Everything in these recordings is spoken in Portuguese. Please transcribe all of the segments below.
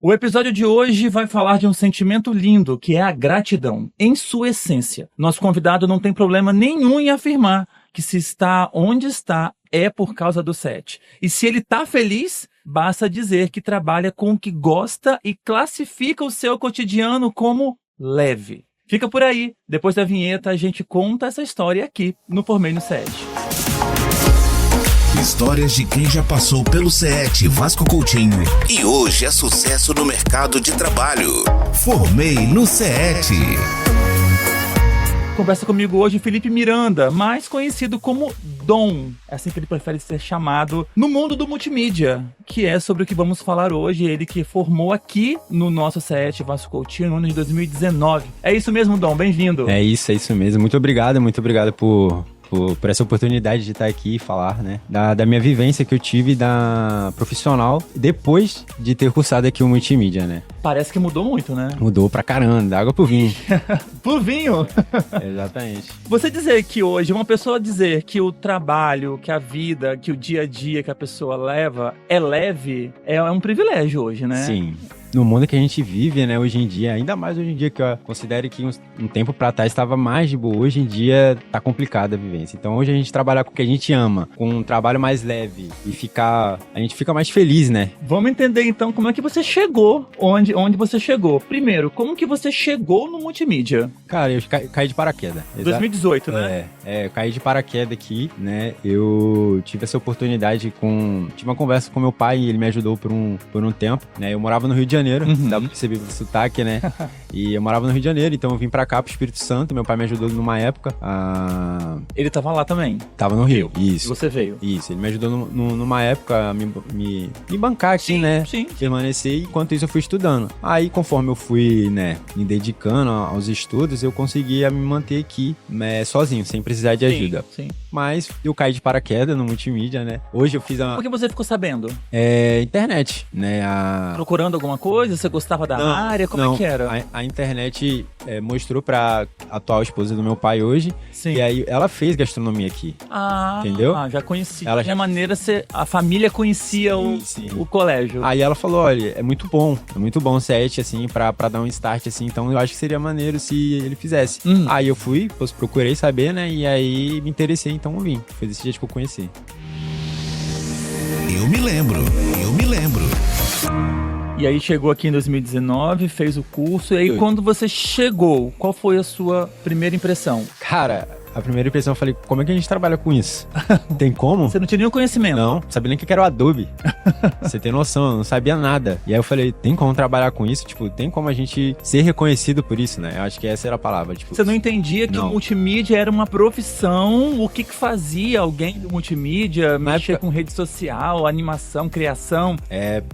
O episódio de hoje vai falar de um sentimento lindo, que é a gratidão, em sua essência. Nosso convidado não tem problema nenhum em afirmar que se está onde está é por causa do SET. E se ele está feliz, basta dizer que trabalha com o que gosta e classifica o seu cotidiano como leve. Fica por aí, depois da vinheta a gente conta essa história aqui no Formei no SET. Histórias de quem já passou pelo SET Vasco Coutinho e hoje é sucesso no mercado de trabalho. Formei no SET. Conversa comigo hoje Felipe Miranda, mais conhecido como Dom, é assim que ele prefere ser chamado no mundo do multimídia, que é sobre o que vamos falar hoje, ele que formou aqui no nosso SET Vasco Coutinho no ano de 2019. É isso mesmo, Dom, bem-vindo. É isso mesmo. Muito obrigado por essa oportunidade de estar aqui e falar, né, da minha vivência que eu tive da profissional depois de ter cursado aqui o multimídia, né? Parece que mudou muito, né? Mudou pra caramba, da água pro vinho. Pro vinho? Exatamente. Você dizer que hoje, uma pessoa dizer que o trabalho, que a vida, que o dia a dia que a pessoa leva é leve, é um privilégio hoje, né? Sim. No mundo que a gente vive, né, hoje em dia, ainda mais hoje em dia, que eu considero que um tempo pra trás estava mais de boa, hoje em dia tá complicada a vivência. Então hoje a gente trabalhar com o que a gente ama, com um trabalho mais leve e a gente fica mais feliz, né? Vamos entender então como é que você chegou onde você chegou. Primeiro, como que você chegou no multimídia? Cara, eu caí de paraquedas. 2018, né? Eu caí de paraquedas aqui, né? Eu tive essa oportunidade tive uma conversa com meu pai e ele me ajudou por um tempo, né? Eu morava no Rio de Janeiro, dá pra perceber pelo sotaque, né? E eu morava no Rio de Janeiro, então eu vim pra cá, pro Espírito Santo, meu pai me ajudou numa época. Ele tava lá também? Tava no Rio, isso. E você veio? Isso, ele me ajudou numa época a me bancar aqui, né? Sim. Permanecer, e enquanto isso eu fui estudando. Aí, conforme eu fui, né, me dedicando aos estudos, eu conseguia me manter aqui, né, sozinho, sem precisar de ajuda. Sim. Mas eu caí de paraquedas no multimídia, né? Hoje eu fiz Por que você ficou sabendo? Internet, né? Procurando alguma coisa? Você gostava da área? Como é que era? A internet mostrou pra atual esposa do meu pai hoje. Sim. E aí ela fez gastronomia aqui. Entendeu? Já conhecia. Ela de maneira, a família conhecia o colégio. Aí ela falou, olha, é muito bom o SET, assim, pra dar um start, assim, então eu acho que seria maneiro se ele fizesse. Aí eu procurei saber, né, e aí me interessei, então eu vim. Foi desse jeito que eu conheci. Eu me lembro. E aí chegou aqui em 2019, fez o curso, e aí quando você chegou, qual foi a sua primeira impressão? Cara, a primeira impressão eu falei, como é que a gente trabalha com isso? Tem como? Você não tinha nenhum conhecimento? Não sabia nem o que era o Adobe. Você tem noção, eu não sabia nada. E aí eu falei, tem como trabalhar com isso? Tipo, tem como a gente ser reconhecido por isso, né? Eu acho que essa era a palavra. Tipo, você não entendia que o multimídia era uma profissão? O que fazia alguém do multimídia? Mexer com rede social, animação, criação?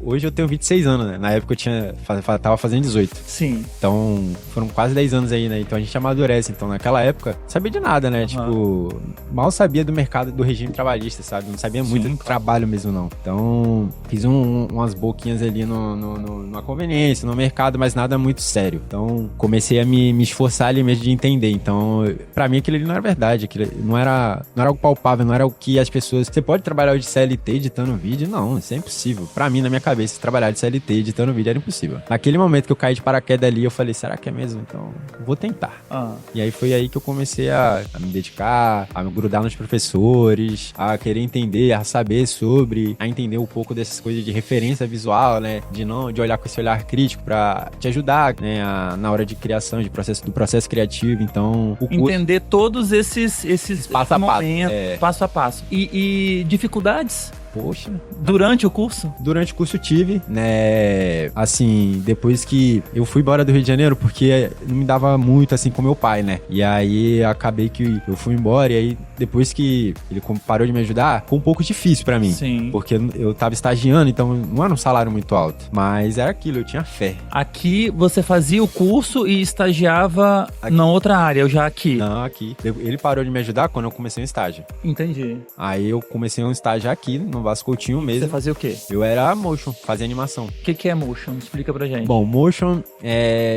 Hoje eu tenho 26 anos, né? Na época eu tava fazendo 18. Sim. Então, foram quase 10 anos aí, né? Então a gente amadurece. Então, naquela época, não sabia de nada, né? Tipo, mal sabia do mercado, do regime trabalhista, sabe? Não sabia muito do trabalho mesmo, não. Então, fiz umas boquinhas ali numa conveniência, no mercado, mas nada muito sério. Então, comecei a me esforçar ali mesmo de entender. Então, pra mim, aquilo ali não era verdade. Aquilo não era algo palpável, não era o que as pessoas... Você pode trabalhar de CLT editando vídeo? Não, isso é impossível. Pra mim, na minha cabeça, trabalhar de CLT editando vídeo era impossível. Naquele momento que eu caí de paraquedas ali, eu falei, será que é mesmo? Então, vou tentar. E aí foi aí que eu comecei a me dedicar, a me grudar nos professores, a querer entender, a saber sobre, a entender um pouco dessas coisas de referência visual, né? De olhar com esse olhar crítico pra te ajudar, né? Na hora de criação, do processo criativo. Então, entender todos esses passo a passo, passo a passo. E dificuldades? Poxa. Durante o curso? Durante o curso tive, né? Assim, depois que eu fui embora do Rio de Janeiro, porque não me dava muito assim com meu pai, né? E aí acabei que eu fui embora, e aí depois que ele parou de me ajudar, ficou um pouco difícil pra mim. Sim. Porque eu tava estagiando, então não era um salário muito alto. Mas era aquilo, eu tinha fé. Aqui você fazia o curso e estagiava na outra área, eu já aqui? Não, aqui. Ele parou de me ajudar quando eu comecei um estágio. Entendi. Aí eu comecei um estágio aqui no Vasco Coutinho mesmo. Você fazia o quê? Eu era motion, fazia animação. O que é motion? Explica pra gente. Bom, motion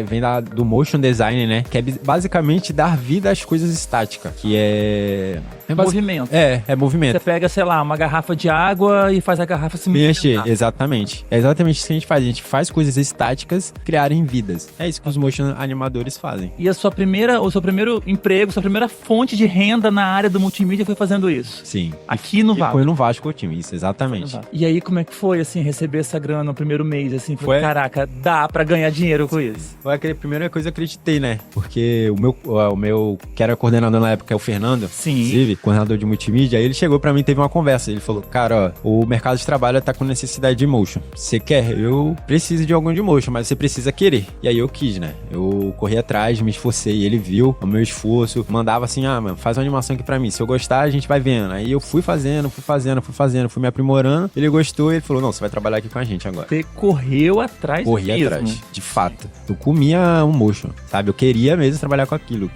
vem do motion design, né? Que é basicamente dar vida às coisas estáticas. Que é movimento. É movimento. Você pega, sei lá, uma garrafa de água e faz a garrafa se movimentar. Exatamente. É exatamente isso que a gente faz. A gente faz coisas estáticas criarem vidas. É isso que os motion animadores fazem. E o seu primeiro emprego, sua primeira fonte de renda na área do multimídia foi fazendo isso? Sim. Aqui no Vasco? Foi no Vasco Coutinho, isso, exatamente. E aí, como é que foi, assim, receber essa grana no primeiro mês, assim? Foi... Caraca, dá pra ganhar dinheiro com isso? Foi a primeira coisa que eu acreditei, né? Porque o meu que era coordenador na época, é o Fernando. Sim. Inclusive, coordenador de multimídia, aí ele chegou pra mim e teve uma conversa. Ele falou, cara, ó, o mercado de trabalho tá com necessidade de motion. Você quer? Eu preciso de algum de motion, mas você precisa querer. E aí eu quis, né? Eu corri atrás, me esforcei, ele viu o meu esforço, mandava assim, mano, faz uma animação aqui pra mim. Se eu gostar, a gente vai vendo. Aí eu fui fazendo, fui me aprimorando. Ele gostou e ele falou, não, você vai trabalhar aqui com a gente agora. Você correu atrás Corri atrás, de fato. Eu comia um motion, sabe? Eu queria mesmo trabalhar com aquilo.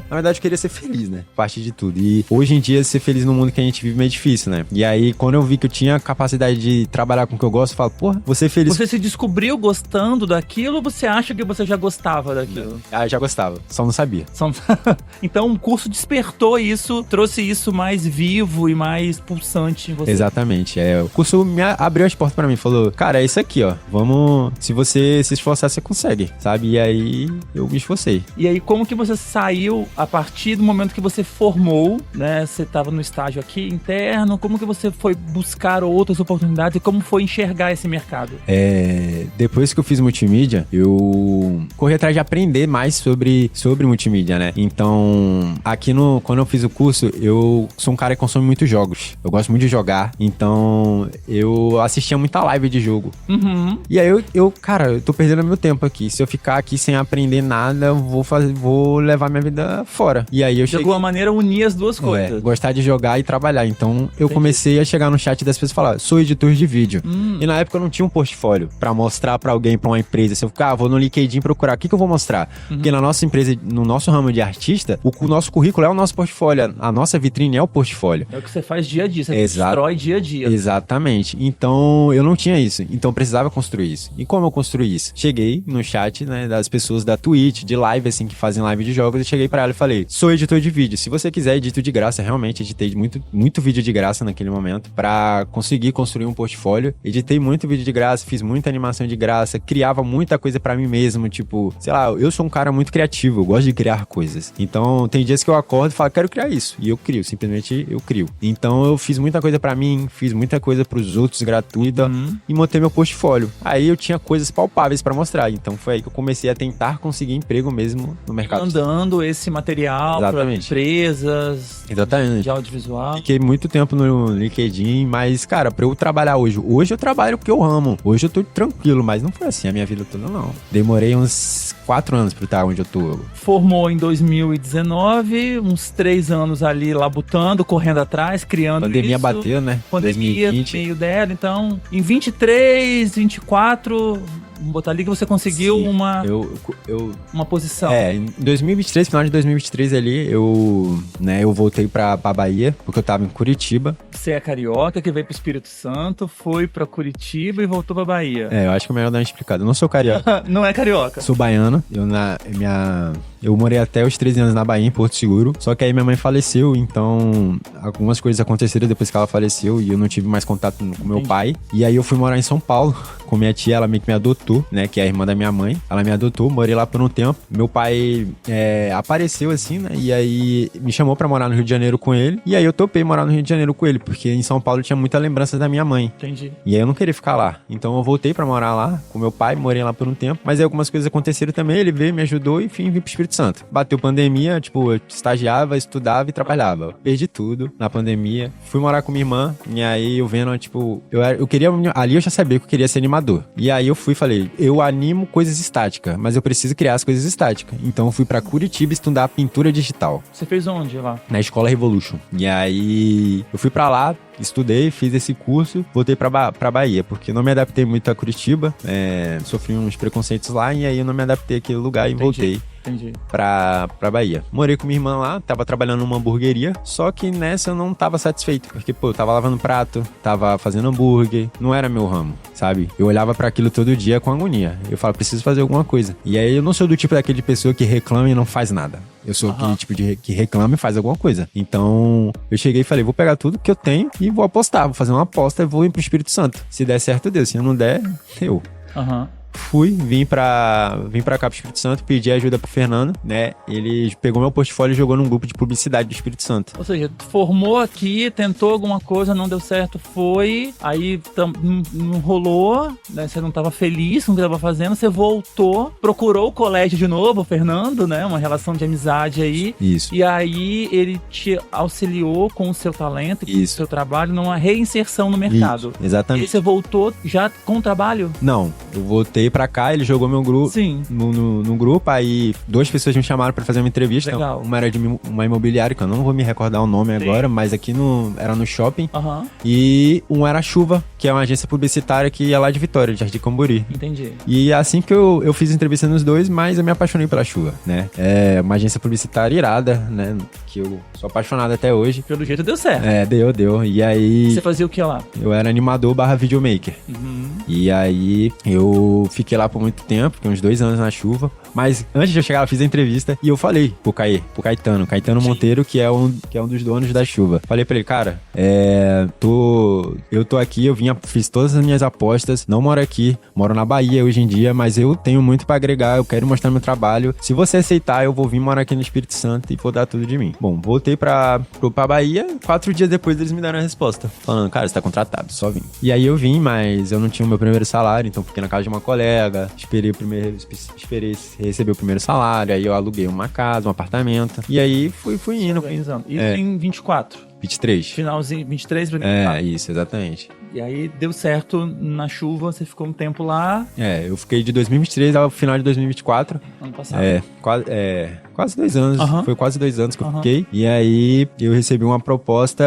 Na verdade, eu queria ser feliz, né? Parte de tudo. E hoje em dia, ser feliz no mundo que a gente vive é meio difícil, né? E aí, quando eu vi que eu tinha capacidade de trabalhar com o que eu gosto, eu falo, porra, vou ser feliz. Você se descobriu gostando daquilo ou você acha que você já gostava daquilo? Ah, já gostava, só não sabia. Então, o curso despertou isso, trouxe isso mais vivo e mais pulsante em você. Exatamente. O curso me abriu as portas pra mim, falou, cara, é isso aqui, ó. Vamos, se você se esforçar, você consegue, sabe? E aí, eu me esforcei. E aí, como que você saiu a partir do momento que você formou, né? Você estava no estágio aqui interno, como que você foi buscar outras oportunidades e como foi enxergar esse mercado? Depois que eu fiz multimídia, eu corri atrás de aprender mais sobre multimídia, né? Então, quando eu fiz o curso, eu sou um cara que consome muitos jogos. Eu gosto muito de jogar, então eu assistia muita live de jogo. Uhum. E aí cara, eu tô perdendo meu tempo aqui. Se eu ficar aqui sem aprender nada, eu vou levar minha vida fora. E aí eu cheguei... De alguma maneira, unir as duas coisas. Gostar de jogar e trabalhar. Então, eu comecei a chegar no chat das pessoas e falar, sou editor de vídeo. E na época eu não tinha um portfólio pra mostrar pra alguém, pra uma empresa. Se eu ficar, vou no LinkedIn procurar, o que eu vou mostrar? Porque na nossa empresa, no nosso ramo de artista, o nosso currículo é o nosso portfólio. A nossa vitrine é o portfólio. É o que você faz dia a dia, você destrói dia a dia. Exatamente. Então, eu não tinha isso. Então, eu precisava construir isso. E como eu construí isso? Cheguei no chat, né, das pessoas da Twitch, de live, assim, que fazem live de jogos, e cheguei pra ela e falei, sou editor de vídeo. Se você quiser, edito de graça. Realmente, editei muito vídeo de graça naquele momento pra conseguir construir um portfólio. Editei muito vídeo de graça, fiz muita animação de graça, criava muita coisa pra mim mesmo, tipo, sei lá, eu sou um cara muito criativo, eu gosto de criar coisas. Então, tem dias que eu acordo e falo, quero criar isso. E eu crio, simplesmente eu crio. Então, eu fiz muita coisa pra mim, fiz muita coisa pros outros gratuita e montei meu portfólio. Aí eu tinha coisas palpáveis pra mostrar. Então, foi aí que eu comecei a tentar conseguir emprego mesmo no mercado. Mandando esse material para empresas de audiovisual. Fiquei muito tempo no LinkedIn, mas, cara, pra eu trabalhar hoje eu trabalho porque eu amo. Hoje eu tô tranquilo, mas não foi assim a minha vida toda, não. Demorei uns 4 anos pra estar onde eu tô. Formou em 2019, uns 3 anos ali labutando, correndo atrás, criando pandemia isso. Bateu, né? Pandemia 2020. Meio dela, então, em 23, 24... Vamos botar ali que você conseguiu uma posição. Em 2023, final de 2023 ali, eu voltei pra Bahia, porque eu tava em Curitiba. Você é carioca, que veio pro Espírito Santo, foi pra Curitiba e voltou pra Bahia. Eu acho que é melhor dar uma explicada. Eu não sou carioca. Não é carioca. Sou baiano. Eu morei até os 13 anos na Bahia, em Porto Seguro. Só que aí minha mãe faleceu, então algumas coisas aconteceram depois que ela faleceu e eu não tive mais contato com meu pai. E aí eu fui morar em São Paulo com minha tia, ela meio que me adotou, né? Que é a irmã da minha mãe. Ela me adotou, morei lá por um tempo. Meu pai apareceu assim, né? E aí me chamou pra morar no Rio de Janeiro com ele. E aí eu topei morar no Rio de Janeiro com ele, porque em São Paulo tinha muita lembrança da minha mãe. Entendi. E aí eu não queria ficar lá. Então eu voltei pra morar lá com meu pai, morei lá por um tempo. Mas aí algumas coisas aconteceram também, ele veio, me ajudou e enfim, vim pro Espírito Santo. Bateu pandemia, tipo, eu estagiava, estudava e trabalhava. Perdi tudo na pandemia. Fui morar com minha irmã, e aí eu vendo, tipo, eu queria, ali eu já sabia que eu queria ser animador. E aí eu fui e falei, eu animo coisas estáticas, mas eu preciso criar as coisas estáticas. Então eu fui pra Curitiba estudar pintura digital. Você fez onde lá? Na Escola Revolution. E aí eu fui pra lá, estudei, fiz esse curso, voltei pra Bahia, porque eu não me adaptei muito a Curitiba, sofri uns preconceitos lá, e aí eu não me adaptei àquele lugar e voltei. Entendi. Pra Bahia. Morei com minha irmã lá, tava trabalhando numa hamburgueria, só que nessa eu não tava satisfeito, porque, pô, eu tava lavando prato, tava fazendo hambúrguer, não era meu ramo, sabe? Eu olhava pra aquilo todo dia com agonia. Eu falo, preciso fazer alguma coisa. E aí eu não sou do tipo daquele pessoa que reclama e não faz nada. Eu sou aquele tipo que reclama e faz alguma coisa. Então, eu cheguei e falei, vou pegar tudo que eu tenho e vou apostar, vou fazer uma aposta e vou ir pro Espírito Santo. Se der certo, deu. Se não der, eu. Vim pra cá pro Espírito Santo, pedi ajuda pro Fernando, né? Ele pegou meu portfólio e jogou num grupo de publicidade do Espírito Santo. Ou seja, formou aqui, tentou alguma coisa, não deu certo, foi, aí não rolou, né? Você não tava feliz com o que tava fazendo, você voltou, procurou o colégio de novo, o Fernando, né? Uma relação de amizade aí. Isso. E aí ele te auxiliou com o seu talento, com o seu trabalho, numa reinserção no mercado. Isso, exatamente. E você voltou já com o trabalho? Não, eu voltei pra cá, ele jogou meu grupo no grupo, aí 2 pessoas me chamaram pra fazer uma entrevista. Legal. Uma era de uma imobiliária, que eu não vou me recordar o nome agora, mas aqui era no shopping. E um era a Chuva, que é uma agência publicitária que é lá de Vitória, de Jardim Camburi. Entendi. E assim que eu fiz entrevista nos 2, mas eu me apaixonei pela Chuva, né? É uma agência publicitária irada, né? Que eu sou apaixonado até hoje. Pelo jeito deu certo. Deu. E aí... Você fazia o que lá? Eu era animador / videomaker. E aí eu fiquei lá por muito tempo, fiquei uns 2 anos na Chuva. Mas antes de eu chegar, eu fiz a entrevista e eu falei pro Caetano Monteiro, que é um dos donos da Chuva. Falei pra ele, cara, eu tô aqui, fiz todas as minhas apostas, não moro aqui, moro na Bahia hoje em dia, mas eu tenho muito pra agregar, eu quero mostrar meu trabalho. Se você aceitar, eu vou vir morar aqui no Espírito Santo e vou dar tudo de mim. Bom, voltei pra Bahia, 4 dias depois eles me deram a resposta, falando, cara, você tá contratado, só vim. E aí eu vim, mas eu não tinha o meu primeiro salário, então fiquei na casa de uma colega, esperei receber o primeiro salário, aí eu aluguei uma casa, um apartamento, e aí fui indo. Isso em 24? 23. Finalzinho, 23 pra 24. Isso, exatamente. E aí deu certo na Chuva, você ficou um tempo lá. Eu fiquei de 2023 ao final de 2024. Ano passado. Quase 2 anos. Foi quase 2 anos que eu fiquei. E aí eu recebi uma proposta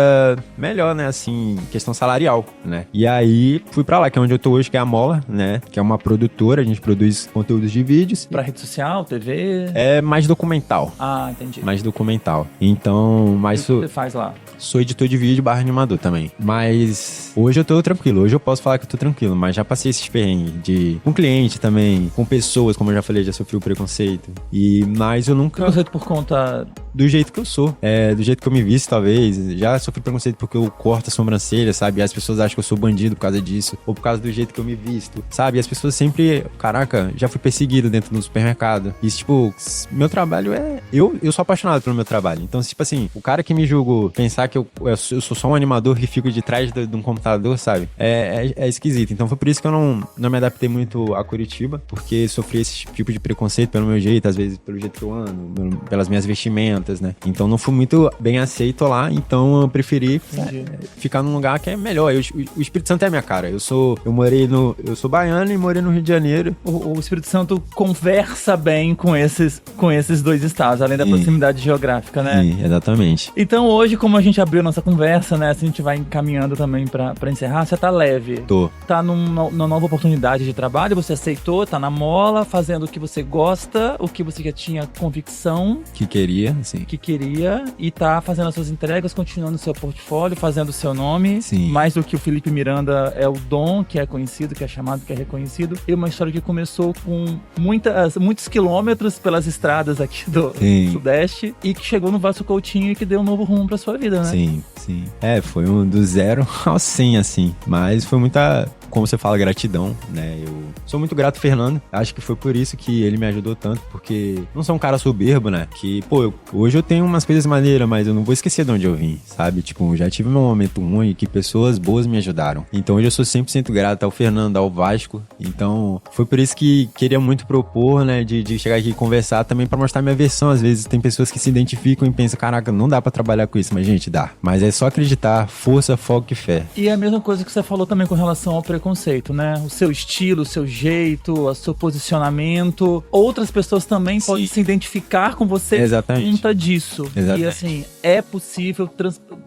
melhor, né? Assim, questão salarial, né? E aí fui pra lá, que é onde eu tô hoje, que é a Mola, né? Que é uma produtora, a gente produz conteúdos de vídeos. Pra rede social, TV? É mais documental. Ah, entendi. Mais documental. Então, mais... O que você faz lá? Sou editor de vídeo / animador também. Mas hoje eu tô tranquilo. Hoje eu posso falar que eu tô tranquilo. Mas já passei esses perrengues com cliente também, com pessoas, como eu já falei, já sofri o preconceito. Mas eu nunca... Preconceito por conta... Do jeito que eu sou. Do jeito que eu me visto, talvez. Já sofri preconceito porque eu corto a sobrancelha, sabe? E as pessoas acham que eu sou bandido por causa disso. Ou por causa do jeito que eu me visto, sabe? E as pessoas sempre... Caraca, já fui perseguido dentro do supermercado. E, tipo, meu trabalho é... Eu sou apaixonado pelo meu trabalho. Então, tipo assim, o cara que me julgou pensar que eu sou só um animador que fico de trás de um computador, sabe? É esquisito. Então foi por isso que eu não me adaptei muito a Curitiba, porque sofri esse tipo de preconceito pelo meu jeito, às vezes pelo jeito que eu ando, pelas minhas vestimentas, né? Então não fui muito bem aceito lá, então eu preferi ficar num lugar que é melhor. O Espírito Santo é a minha cara. Eu sou baiano e morei no Rio de Janeiro. O Espírito Santo conversa bem com esses 2 estados, além da proximidade geográfica, né? Sim, exatamente. Então hoje, como a gente abriu nossa conversa, né? Assim, a gente vai encaminhando também pra encerrar. Você tá leve. Tô. Tá numa nova oportunidade de trabalho, você aceitou, tá na mola, fazendo o que você gosta, o que você já tinha convicção. Que queria, sim. Que queria, e tá fazendo as suas entregas, continuando o seu portfólio, fazendo o seu nome. Sim. Mais do que o Felipe Miranda é o Dom, que é conhecido, que é chamado, que é reconhecido. E uma história que começou com muitos quilômetros pelas estradas aqui do Sudeste, e que chegou no Vasco Coutinho e que deu um novo rumo pra sua vida, né? Sim. Foi do 0 ao 100, assim. Mas foi muita... Como você fala, gratidão, né? Eu sou muito grato ao Fernando. Acho que foi por isso que ele me ajudou tanto, porque não sou um cara soberbo, né? Que, hoje eu tenho umas coisas maneiras, mas eu não vou esquecer de onde eu vim, sabe? Tipo, já tive meu momento ruim que pessoas boas me ajudaram. Então hoje eu sou 100% grato ao Fernando, ao Vasco. Então foi por isso que queria muito propor, né? De chegar aqui e conversar também pra mostrar minha versão. Às vezes tem pessoas que se identificam e pensam, caraca, não dá pra trabalhar com isso, mas gente, dá. Mas é só acreditar, força, foco e fé. E é a mesma coisa que você falou também com relação ao preconceito, né? O seu estilo, o seu jeito, o seu posicionamento. Outras pessoas também podem se identificar com você. Exatamente. conta disso. Exatamente. E assim, é possível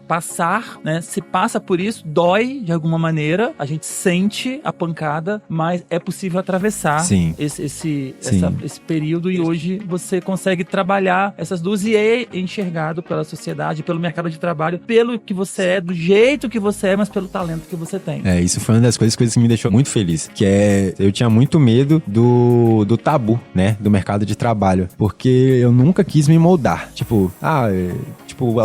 passar, né? Se passa por isso, dói de alguma maneira, a gente sente a pancada, mas é possível atravessar Sim. esse período, e hoje você consegue trabalhar essas duas e é enxergado pela sociedade, pelo mercado de trabalho, pelo que você é, do jeito que você é, mas pelo talento que você tem. Isso foi uma das coisas que me deixou muito feliz, que eu tinha muito medo do tabu, né, do mercado de trabalho, porque eu nunca quis me moldar,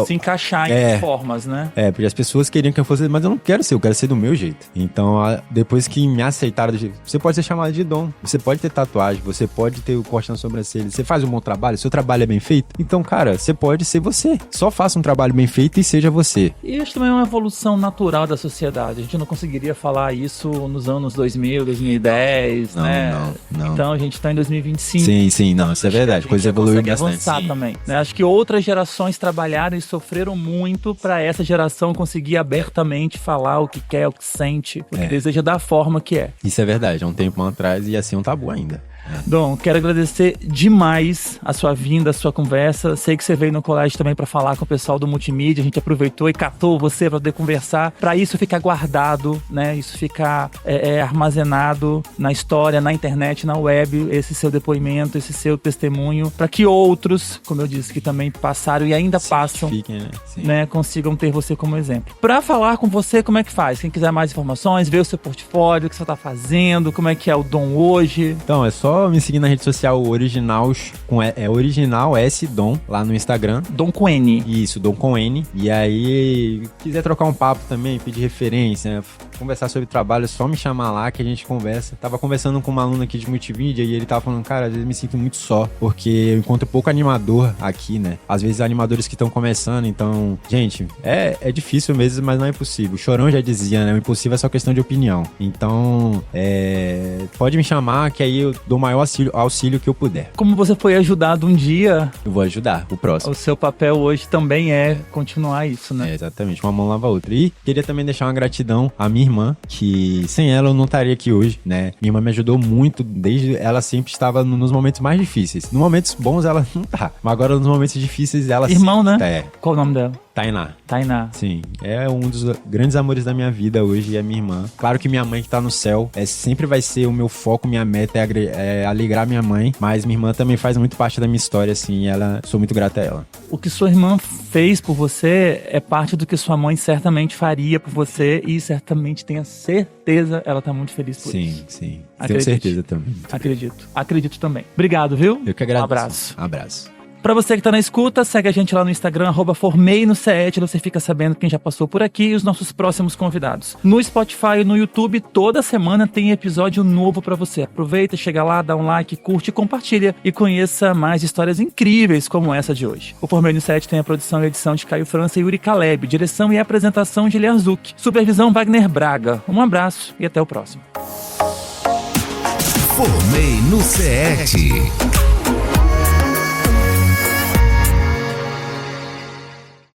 se encaixar em formas, né? Porque as pessoas queriam que eu fosse, mas eu não quero ser, eu quero ser do meu jeito. Então, depois que me aceitaram do jeito, você pode ser chamado de Dom, você pode ter tatuagem, você pode ter o corte na sobrancelha, você faz um bom trabalho, seu trabalho é bem feito, então, cara, você pode ser você. Só faça um trabalho bem feito e seja você. E isso também é uma evolução natural da sociedade. A gente não conseguiria falar isso nos anos 2000, 2010, né? Não. Então, a gente tá em 2025. Sim, não, isso é verdade. A coisa evoluiu bastante. Avançar também, né? Acho que outras gerações trabalharam e sofreram muito para essa geração conseguir abertamente falar o que quer, o que sente, o que deseja da forma que é. Isso é verdade, há um tempo atrás ia ser um tabu ainda. Dom, quero agradecer demais a sua vinda, a sua conversa. Sei que você veio no colégio também para falar com o pessoal do multimídia. A gente aproveitou e catou você para poder conversar, para isso ficar guardado, né? Isso ficar armazenado na história, na internet, na web, esse seu depoimento, esse seu testemunho, para que outros, como eu disse, que também passaram e ainda passam, né, consigam ter você como exemplo. Para falar com você, como é que faz? Quem quiser mais informações, ver o seu portfólio, o que você está fazendo, como é que é o Dom hoje. Então, é só me seguir na rede social Originals, Original S Dom, lá no Instagram. Dom com N. Isso, Dom com N. E aí, quiser trocar um papo também, pedir referência, conversar sobre trabalho, é só me chamar lá que a gente conversa. Tava conversando com um aluno aqui de multimídia e ele tava falando, cara, às vezes me sinto muito só, porque eu encontro pouco animador aqui, né? Às vezes animadores que estão começando, então, gente, é difícil mesmo, mas não é impossível. O Chorão já dizia, né? O impossível é só questão de opinião. Então, pode me chamar que aí eu dou o maior auxílio que eu puder. Como você foi ajudado um dia, eu vou ajudar o próximo. O seu papel hoje também é continuar isso, né? Exatamente, uma mão lava a outra. E queria também deixar uma gratidão à minha irmã, que sem ela eu não estaria aqui hoje, né? Minha irmã me ajudou muito, desde ela sempre estava nos momentos mais difíceis. Nos momentos bons ela não tá, mas agora nos momentos difíceis ela Irmão, sempre né? Qual o nome dela? Tainá. Sim, é um dos grandes amores da minha vida hoje, é minha irmã. Claro que minha mãe que tá no céu, sempre vai ser o meu foco, minha meta é alegrar minha mãe, mas minha irmã também faz muito parte da minha história, assim, sou muito grata a ela. O que sua irmã fez por você é parte do que sua mãe certamente faria por você e certamente, tenha certeza, ela tá muito feliz por isso. Sim. Tenho certeza também. Acredito também. Obrigado, viu? Eu que agradeço. Um abraço. Abraço. Pra você que tá na escuta, segue a gente lá no Instagram, @formei-no-CET, você fica sabendo quem já passou por aqui e os nossos próximos convidados. No Spotify e no YouTube, toda semana tem episódio novo pra você. Aproveita, chega lá, dá um like, curte, compartilha e conheça mais histórias incríveis como essa de hoje. O Formei no CET tem a produção e edição de Caio França e Yuri Caleb, direção e apresentação de Liarzuk, supervisão Wagner Braga. Um abraço e até o próximo. Formei no CET.